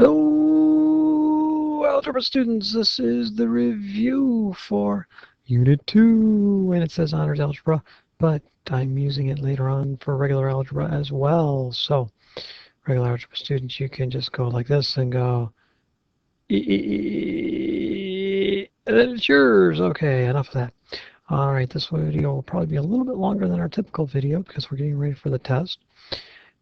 Hello, algebra students. This is the review for Unit 2, and it says Honors Algebra, but I'm using it later on for regular algebra as well. So, regular algebra students, you can just go like this and go, and then it's yours. Okay, enough of that. All right, this video will probably be a little bit longer than our typical video because we're getting ready for the test.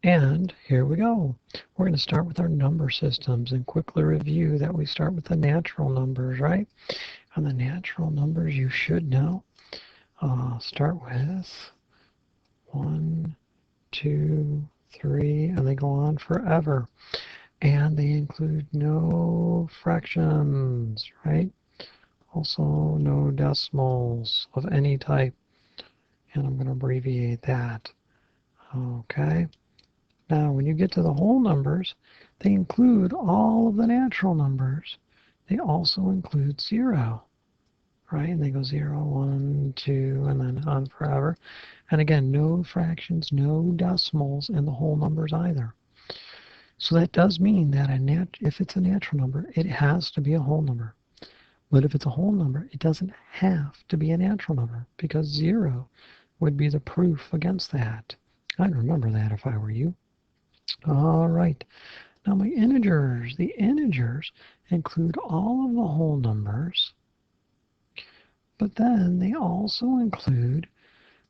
And here we go. We're going to start with our number systems and quickly review that we start with the natural numbers, right? And the natural numbers you should know. Start with 1, 2, 3, and they go on forever. And they include no fractions, right? Also no decimals of any type. And I'm going to abbreviate that. Okay. Now, when you get to the whole numbers, they include all of the natural numbers. They also include 0, right? And they go 0, 1, 2, and then on forever. And again, no fractions, no decimals in the whole numbers either. So that does mean that if it's a natural number, it has to be a whole number. But if it's a whole number, it doesn't have to be a natural number because 0 would be the proof against that. I'd remember that if I were you. All right. Now my integers, the integers include all of the whole numbers, but then they also include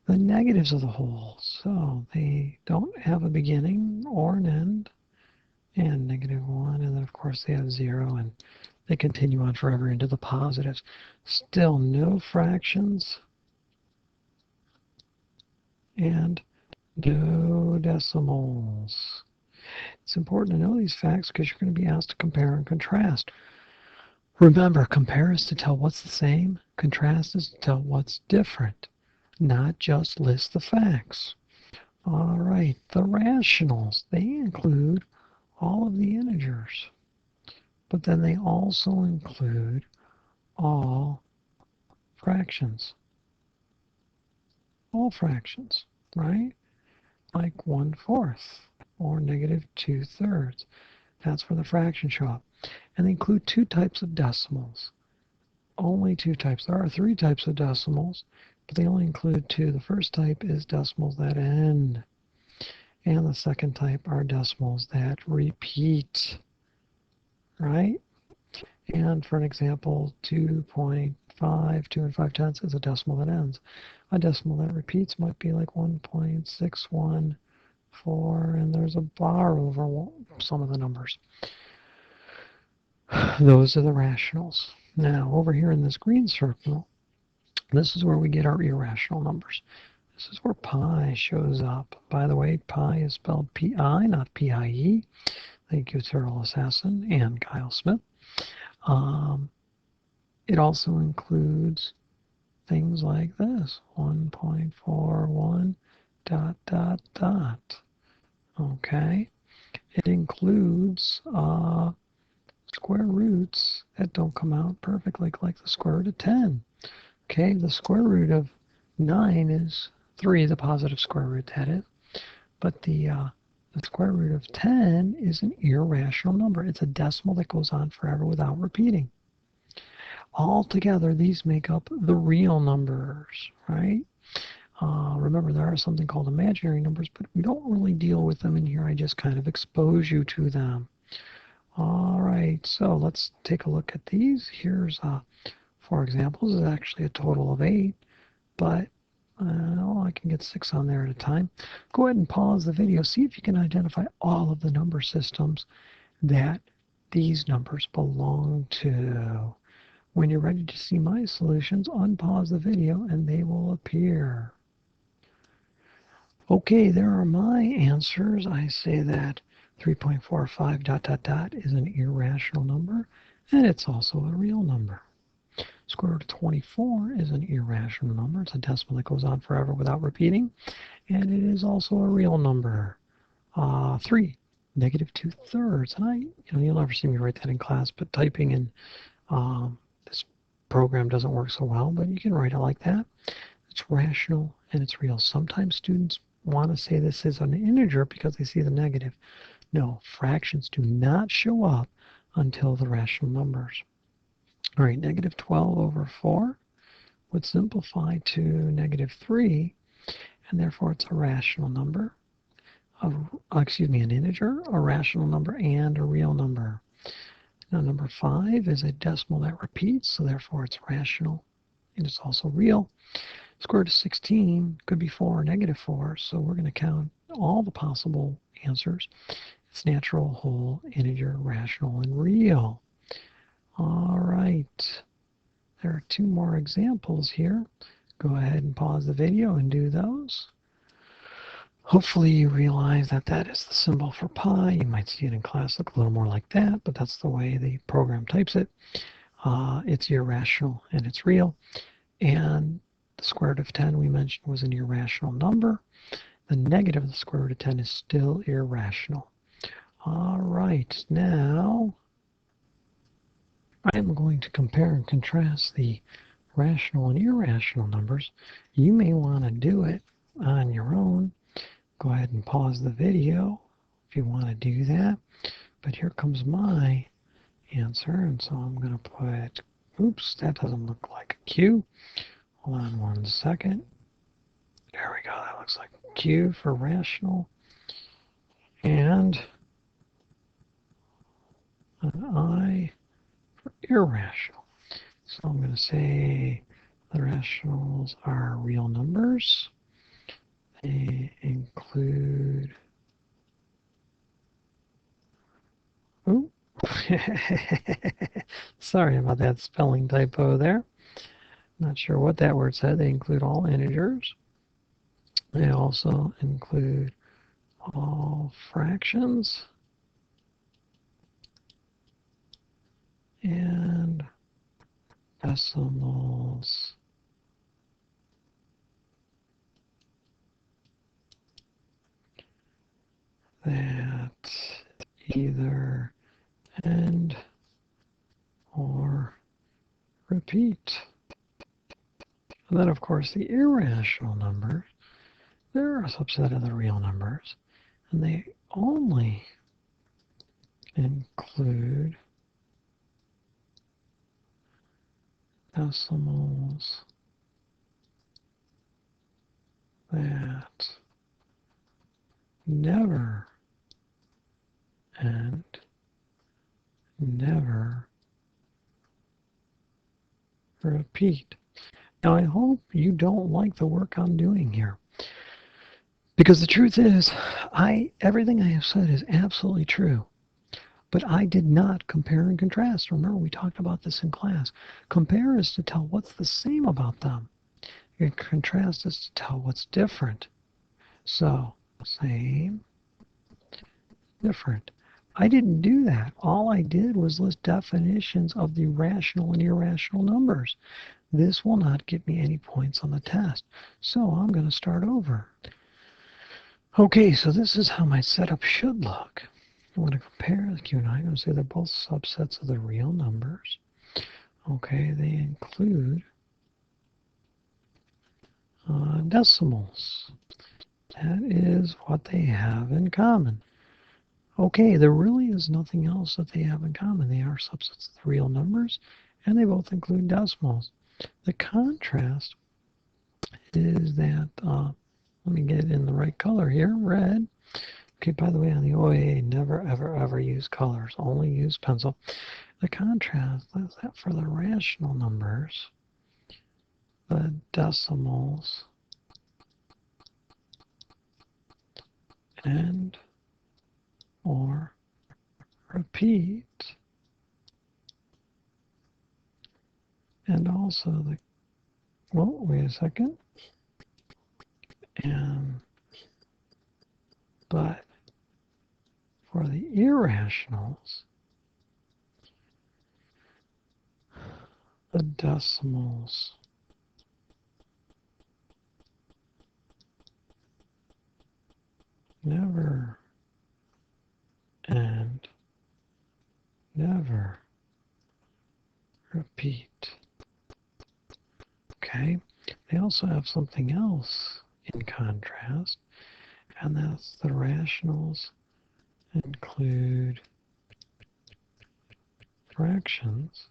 the negatives of the wholes. So they don't have a beginning or an end, and -1, and then of course they have 0, and they continue on forever into the positives. Still no fractions and no decimals. It's important to know these facts because you're going to be asked to compare and contrast. Remember, compare is to tell what's the same, contrast is to tell what's different, not just list the facts. All right, the rationals, they include all of the integers, but then they also include all fractions. All fractions, right? Like 1/4 or -2/3. That's where the fractions show up. And they include 2 types of decimals. Only 2 types. There are 3 types of decimals, but they only include 2. The first type is decimals that end, and the second type are decimals that repeat, right? And for an example, 2.5, 2 and 5/10 is a decimal that ends. A decimal that repeats might be like 1.614, and there's a bar over some of the numbers. Those are the rationals. Now, over here in this green circle, this is where we get our irrational numbers. This is where pi shows up. By the way, pi is spelled P-I, not P-I-E. Thank you, Terrell Assassin and Kyle Smith. It also includes things like this, 1.41 ... Okay? It includes square roots that don't come out perfectly, like the square root of 10. Okay, the square root of 9 is 3, the positive square root, that is. But the square root of 10 is an irrational number. It's a decimal that goes on forever without repeating. Altogether, these make up the real numbers, right? Remember, there are something called imaginary numbers, but we don't really deal with them in here. I just kind of expose you to them. All right, so let's take a look at these. Here's 4 examples. It's actually a total of 8, but I can get 6 on there at a time. Go ahead and pause the video. See if you can identify all of the number systems that these numbers belong to. When you're ready to see my solutions, unpause the video and they will appear. Okay, there are my answers. I say that 3.45 ... is an irrational number, and it's also a real number. Square root of 24 is an irrational number. It's a decimal that goes on forever without repeating, and it is also a real number. 3, -2/3, and you'll never see me write that in class, but typing in this program doesn't work so well, but you can write it like that. It's rational and it's real. Sometimes students want to say this is an integer because they see the negative. No, fractions do not show up until the rational numbers. All right, negative 12 over 4 would simplify to negative 3, and therefore it's a rational number, an integer, a rational number, and a real number. Now number 5 is a decimal that repeats, so therefore it's rational, and it's also real. Square root of 16 could be 4 or negative 4, so we're going to count all the possible answers. It's natural, whole, integer, rational, and real. All right, there are 2 more examples here. Go ahead and pause the video and do those. Hopefully you realize that that is the symbol for pi. You might see it in class look a little more like that, but that's the way the program types it. It's irrational and it's real. And the square root of 10 we mentioned was an irrational number. The negative of the square root of 10 is still irrational. All right, now I am going to compare and contrast the rational and irrational numbers. You may want to do it on your own. Go ahead and pause the video if you want to do that. But here comes my answer, and so I'm going to put, oops, that doesn't look like a Q. Hold on 1 second. There we go, that looks like a Q for rational, and an I for irrational. So I'm going to say the rationals are real numbers. They include, ooh, sorry about that spelling typo there. Not sure what that word said. They include all integers. They also include all fractions and decimals. That either end or repeat. And then, of course, the irrational numbers, they're a subset of the real numbers, and they only include decimals that never end, never repeat. Now, I hope you don't like the work I'm doing here, because the truth is, everything I have said is absolutely true. But I did not compare and contrast. Remember, we talked about this in class. Compare is to tell what's the same about them. And contrast is to tell what's different. So, same, different. I didn't do that. All I did was list definitions of the rational and irrational numbers. This will not give me any points on the test. So I'm going to start over. Okay, so this is how my setup should look. I'm going to compare the Q and I. I'm going to say they're both subsets of the real numbers. Okay, they include decimals. That is what they have in common. Okay, there really is nothing else that they have in common. They are subsets of the real numbers, and they both include decimals. The contrast is that, let me get it in the right color here, red. Okay, by the way, on the OAA, never, ever, ever use colors, only use pencil. The contrast is that for the rational numbers, the decimals end or repeat, and also the, well, wait a second, but for the irrationals, the decimals never end, never repeat. Okay, they also have something else in contrast, and that's the rationals include fractions,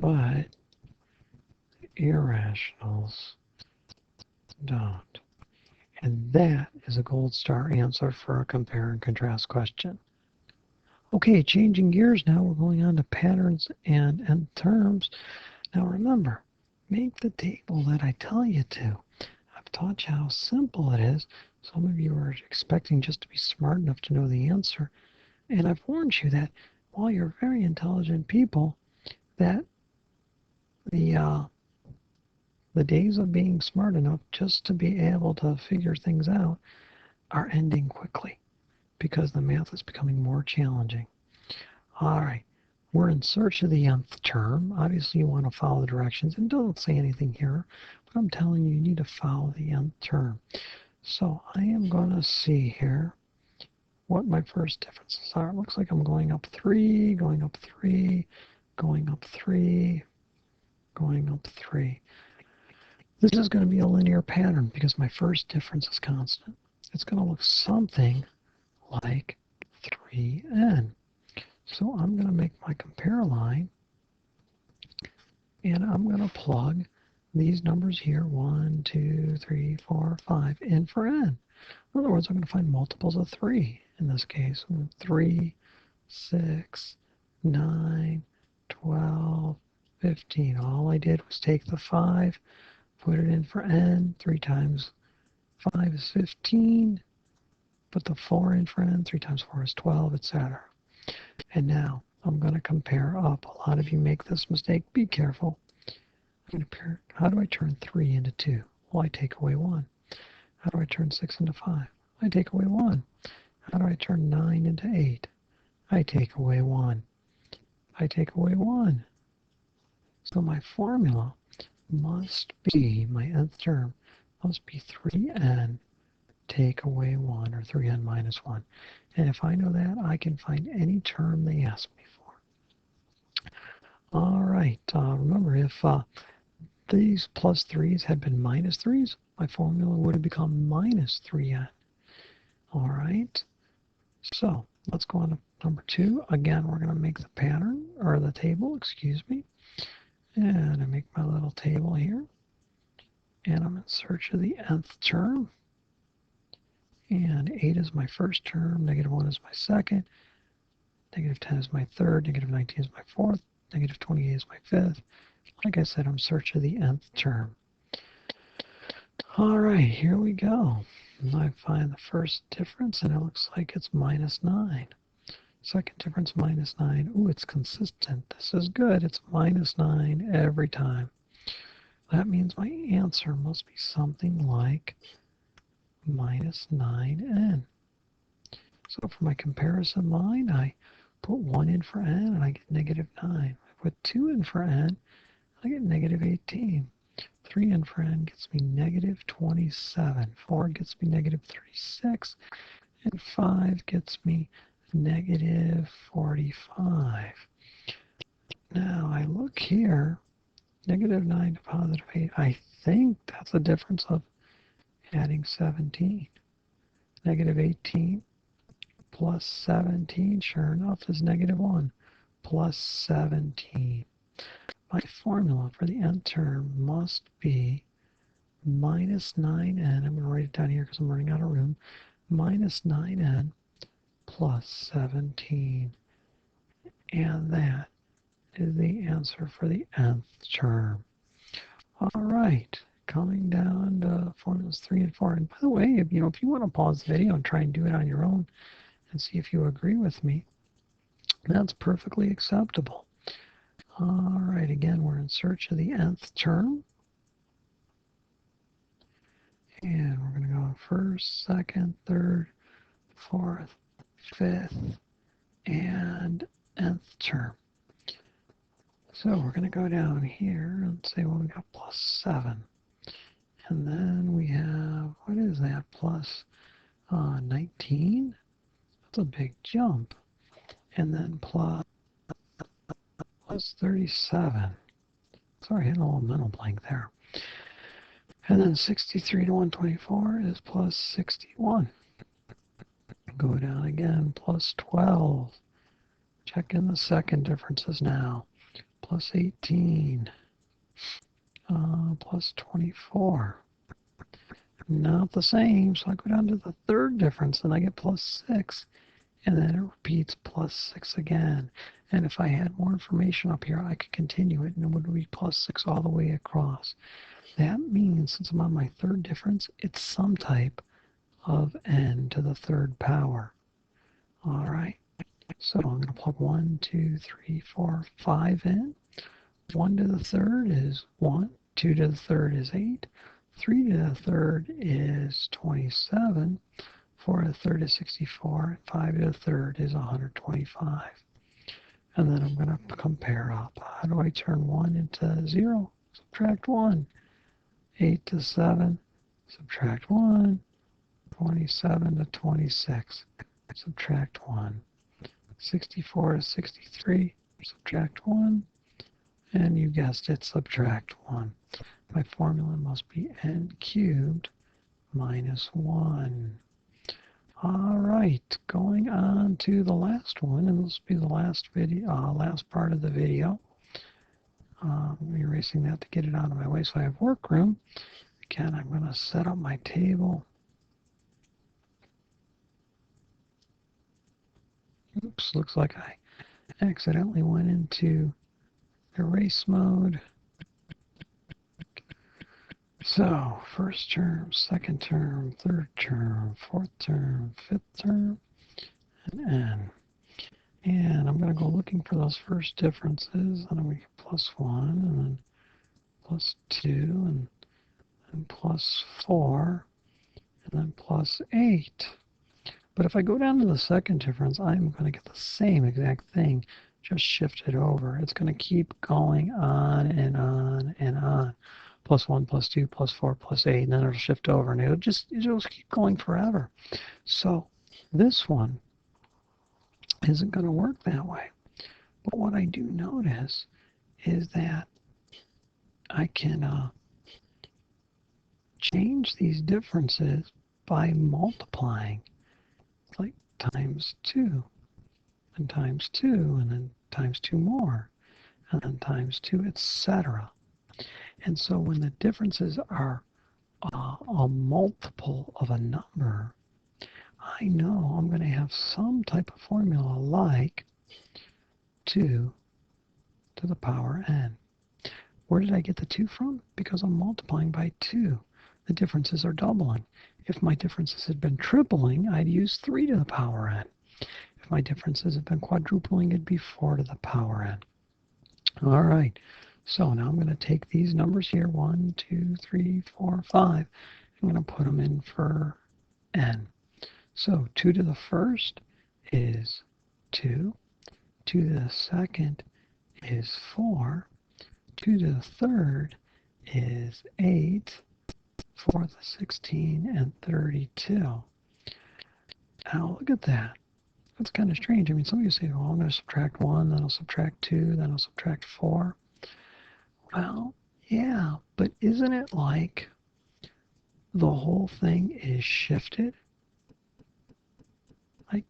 but irrationals don't. And that is a gold star answer for a compare and contrast question. Okay, changing gears now, we're going on to patterns and nth terms. Now remember, make the table that I tell you to. I've taught you how simple it is. Some of you are expecting just to be smart enough to know the answer. And I've warned you that while you're very intelligent people, that the days of being smart enough just to be able to figure things out are ending quickly because the math is becoming more challenging. All right, we're in search of the nth term. Obviously, you want to follow the directions. And don't say anything here, but I'm telling you, you need to follow the nth term. So I am going to see here what my first differences are. It looks like I'm going up 3, going up 3, going up 3, going up 3. This is going to be a linear pattern because my first difference is constant. It's going to look something like 3n. So I'm going to make my compare line, and I'm going to plug these numbers here, 1, 2, 3, 4, 5, in for n. In other words, I'm going to find multiples of 3 in this case. 3, 6, 9, 12, 15. All I did was take the 5, put it in for n. 3 times 5 is 15. Put the 4 in for n. 3 times 4 is 12, etc. And now I'm going to compare up. A lot of you make this mistake. Be careful. I'm going to compare. How do I turn 3 into 2? Well, I take away 1. How do I turn 6 into 5? I take away 1. How do I turn 9 into 8? I take away 1. I take away 1. So my formula must be, my nth term, must be 3n take away 1, or 3n minus 1. And if I know that, I can find any term they ask me for. All right, remember, if these plus 3's had been minus 3's, my formula would have become minus 3n. All right, so let's go on to number 2. Again, we're going to make the pattern, or the table, excuse me. And I make my little table here. And I'm in search of the nth term. And 8 is my first term, negative 1 is my second, negative 10 is my third, negative 19 is my fourth, negative 28 is my fifth. Like I said, I'm in search of the nth term. All right, here we go. And I find the first difference, and it looks like it's minus 9. Second difference, minus 9. Ooh, it's consistent. This is good. It's minus 9 every time. That means my answer must be something like minus 9n. So for my comparison line, I put 1 in for n, and I get negative 9. I put 2 in for n, I get negative 18. 3 in for n gets me negative 27. 4 gets me negative 36. And 5 gets me negative 45. Now I look here, negative 9 to positive 8. I think that's a difference of adding 17. Negative 18 plus 17, sure enough, is negative 1 plus 17. My formula for the nth term must be minus 9n. I'm going to write it down here because I'm running out of room. Minus 9n plus 17. And that is the answer for the nth term. All right, coming down to formulas 3 and 4. And by the way, if you want to pause the video and try and do it on your own and see if you agree with me, that's perfectly acceptable. All right, again, we're in search of the nth term. And we're going to go first, second, third, fourth, fifth, and nth term. So we're going to go down here and say, well, we got plus 7. And then we have, what is that, plus 19? That's a big jump. And then plus 37. Sorry, I had a little mental blank there. And then 63 to 124 is plus 61. Go down again, plus 12. Check in the second differences now. Plus 18. Plus 24. Not the same, so I go down to the third difference and I get plus 6. And then it repeats plus 6 again. And if I had more information up here, I could continue it, and it would be plus 6 all the way across. That means, since I'm on my third difference, it's some type of n to the third power. All right, so I'm going to plug 1, 2, 3, 4, 5 in. 1 to the third is 1, 2 to the third is 8, 3 to the third is 27, 4 to the third is 64, 5 to the third is 125. And then I'm going to compare up. How do I turn 1 into 0? Subtract 1. 8 to 7, subtract 1. 27 to 26, subtract 1. 64 to 63, subtract 1. And you guessed it, subtract 1. My formula must be n cubed minus 1. All right, going on to the last one, and this will be the last part of the video. I'm erasing that to get it out of my way so I have workroom. Again, I'm going to set up my table. Oops, looks like I accidentally went into erase mode. So, first term, second term, third term, fourth term, fifth term, and n. And I'm going to go looking for those first differences, and I'm going to get plus 1, and then plus 2, and then plus 4, and then plus 8. But if I go down to the second difference, I'm going to get the same exact thing, just shifted over. It's going to keep going on and on and on. Plus 1, plus 2, plus 4, plus 8, and then it'll shift over, and it'll just keep going forever. So this one isn't going to work that way. But what I do notice is that I can change these differences by multiplying. It's like times 2, and times 2, and then times 2 more, and then times 2, etc. And so when the differences are a multiple of a number, I know I'm going to have some type of formula like 2 to the power n. Where did I get the 2 from? Because I'm multiplying by 2. The differences are doubling. If my differences had been tripling, I'd use 3 to the power n. If my differences had been quadrupling, it'd be 4 to the power n. All right, so now I'm going to take these numbers here, 1, 2, 3, 4, 5. I'm going to put them in for n. So 2 to the first is 2. 2 to the second is 4. 2 to the third is 8. 4 to the 16 and 32. Now look at that. That's kind of strange. I mean, some of you say, well, I'm going to subtract 1, then I'll subtract 2, then I'll subtract 4. Well, yeah, but isn't it like the whole thing is shifted? Like,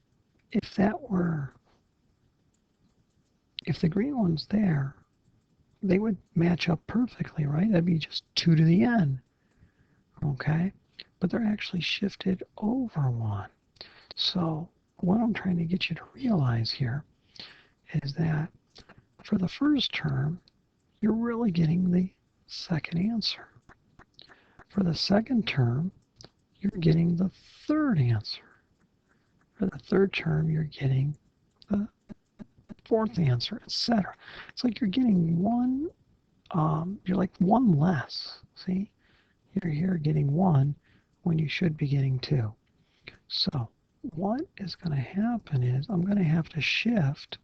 if the green one's there, they would match up perfectly, right? That'd be just 2 to the n, okay? But they're actually shifted over 1. So what I'm trying to get you to realize here is that for the first term, you're really getting the second answer. For the second term, you're getting the third answer. For the third term, you're getting the fourth answer, etc. It's like you're getting one, you're like one less. See? You're here getting 1 when you should be getting 2. So what is going to happen is I'm going to have to shift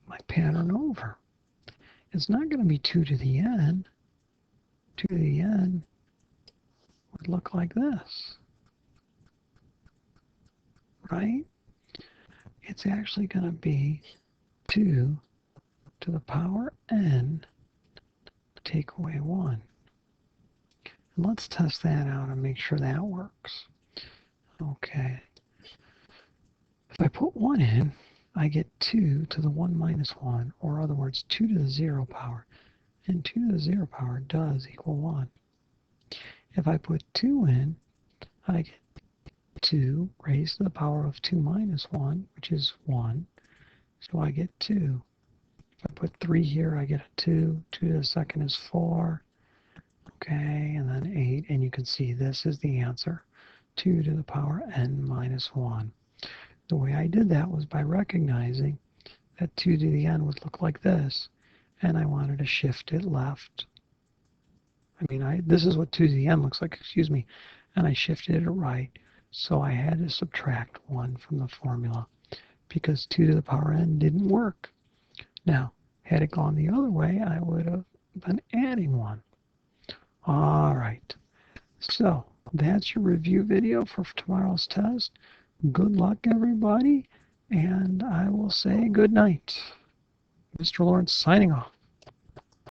my pattern over. It's not going to be 2 to the n. 2 to the n would look like this, right? It's actually going to be 2 to the power n take away 1. And let's test that out and make sure that works. put 1 in, I get 2 to the 1 minus 1, or in other words, 2 to the 0 power. And 2 to the 0 power does equal 1. If I put 2 in, I get 2 raised to the power of 2 minus 1, which is 1. So I get 2. If I put 3 here, I get a 2. 2 to the second is 4. Okay, and then 8. And you can see this is the answer. 2 to the power n minus 1. The way I did that was by recognizing that 2 to the n would look like this. And I wanted to shift it left. This is what 2 to the n looks like, excuse me. And I shifted it right. So I had to subtract 1 from the formula because 2 to the power n didn't work. Now, had it gone the other way, I would have been adding 1. All right. So that's your review video for tomorrow's test. Good luck, everybody. And I will say good night. Mr. Lawrence signing off.